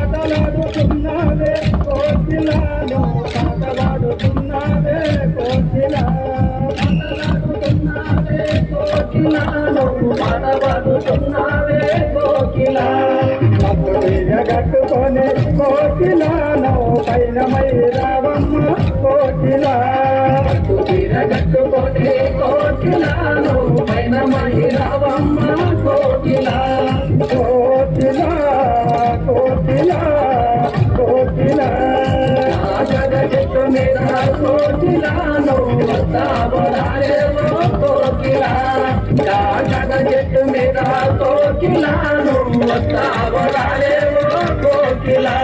ఆటలాడుతున్నావే కోకిలాను పాటలాడుతున్నావే కోకిలా పాటలాడుతున్నావే కోకిలా కట్టుకొని కోకిలాను పైన మైరావమ్మ కోకిలా కట్టుకొని కోకిలాను పైన మైరావమ్మ కోకిలా కోకిలా కోకిలా కోకిలా జగ చెట్టు మీద కోకిలాను వస్తావరాలేమో కోకిలా జగ చెట్టు మీద కోకిలాను వస్తావరాలేమో కోకిలా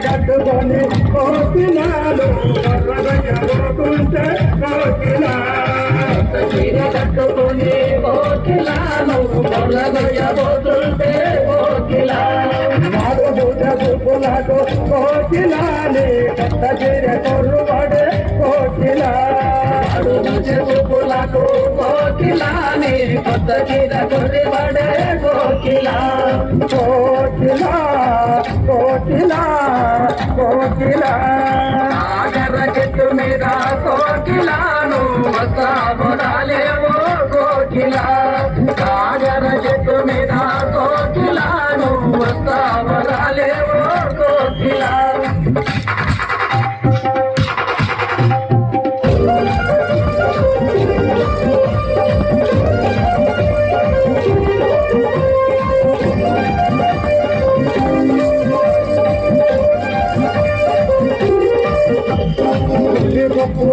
కట్టుకొని కోకిలాలు కొర్రగొయ్యబోతుంటే కోకిలా కట్టుకొని కోకిలాలు కొర్రగొయ్యబోతుంటే కోకిలా మాకు పూజ పువ్వులకు కోకిలాలి కొత్త చీర కొర్రుబడే కోకిలా పువ్వులకు కోకిలాని కొత్త చీర కొర్రుబడే కోకిలా కోకిలా కోకిలా కోకిలా ఆగర చెట్టు మీద కోకిలాను వస్తావరాలేవో కోకిలా ఆగర చెట్టు మీద కోకిలాను వస్తావరాలేవో కోకిలా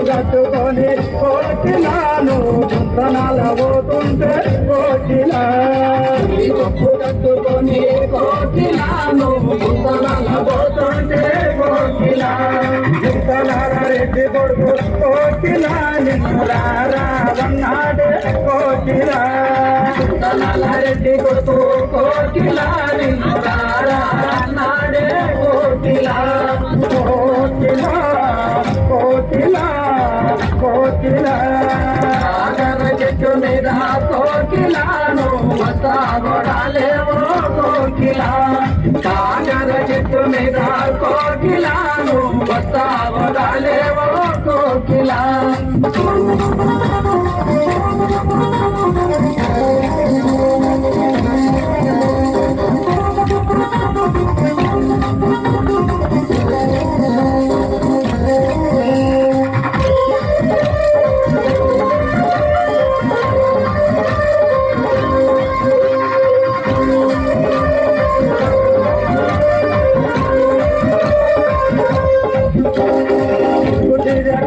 కట్టుకొని కోకిలాను గుంతనాల పోతుంటే కోకిలా కట్టుకొని కోకిలాను గుంతనాల పోతుంటే కోకిలా గుంతనాల రెడ్డి కొడుకు కోకిలా నిన్నాడే కోకిలా గుంతనాల రెడ్డి కొడుకు కోకిలా నిన్నాడే కోకిలా కోకిలా కోకిలా కోకిలా ఆగర చెట్టు మీద కోకిలాను వస్తావరాలేవో కోకిలా ఆగర చెట్టు మీద కోకిలాను వస్తావరాలేవో కోకిలా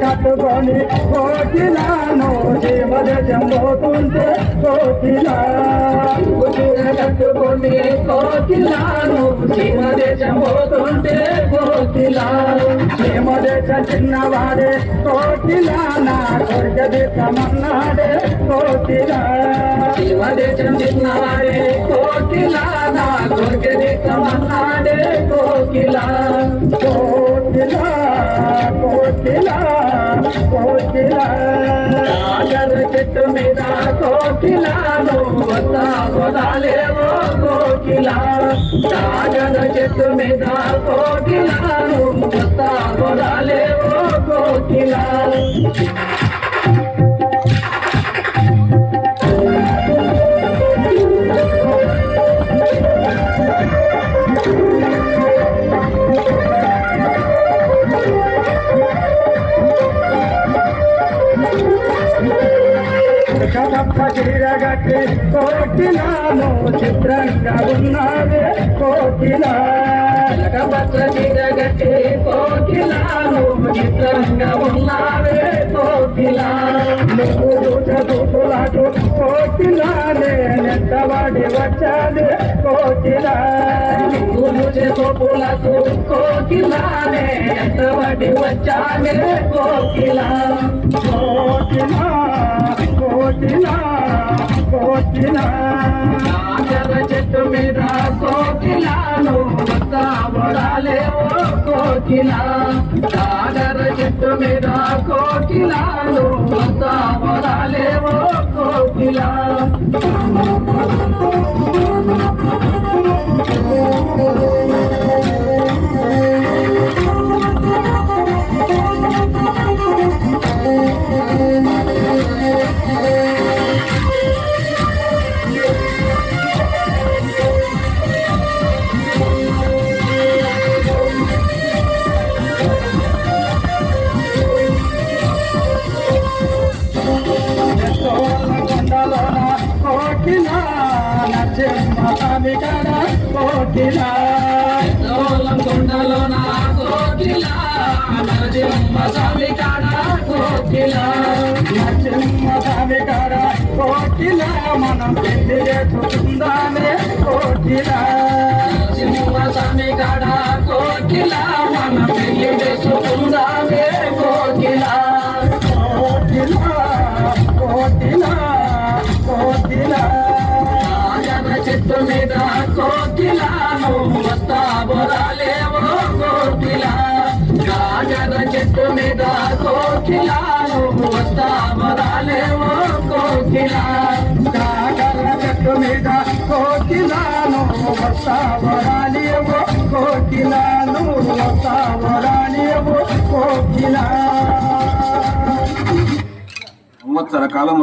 కట్టుకొని కోకిలాను దేవదేశం పోతుంటే కోకిలా కట్టుకొని కోకిలాను దేవదేశం పోతుంటే కోకిలా దేవదేశం చిన్నవాడే కోకిలా నా స్వర్గ దేశమన్నాడే కోకిలా దేవదేశం చిన్నవాడే కోకిలా నా స్వర్గ దేశమన్నాడే కోకిలా కోకిలా కోకిలా కోకిలా ఆగర చెట్టు మీద కోకిలాను వస్తావరాలేవో కోకిలా ఆగర చెట్టు మీద కోకిలాను వస్తావరాలేవో కోకిలా చీరగట్టి కోకిలాను చిత్రంగా ఉన్నావే కోకిలా పచ్చ చీరగట్టి కోకిలాను చిత్రంగా ఉన్నావే కోకిలా నువ్వు చదువులాటు కోకిలానే నెట్టవాడి వచ్చాదే కోకిలా నువ్వు చదువులకు కోకిలానే నెట్టవాడి వచ్చాదే కోకిలా కోకిలా కోకిలా కోకిలా నాగర చెట్టు మీద కోకిలాను వస్తావడాలేవో కోకిలా నాగర చెట్టు మీద కోకిలాను వస్తావడాలేవో కోకిలా కోకిలా నచ్చింద కోకిలా కొండలోన కోకిలా నరసింహ స్వామి కాడ కోకిలా నరసింహ స్వామి కాడ కోకిలా మనం పెళ్లి చేసుకుందామే కోకిలా నరసింహ స్వామి కాడ కోకిలా మనం పెళ్లి చేసుకుందామే కోకిలా కోకిలా కోకిలా కోకిలా చెట్టు మీద కోకిలాను వస్తావరాలేవో కోకిలా గాజర చెట్టు మీద కోకిలాను వస్తావరాలేవో కోకిలా గాజర చెట్టు మీద కోకిలాను వస్తావరాలేవో కోకిలాను వస్తావరాలేవో కోకిలా సంవత్సర కాలం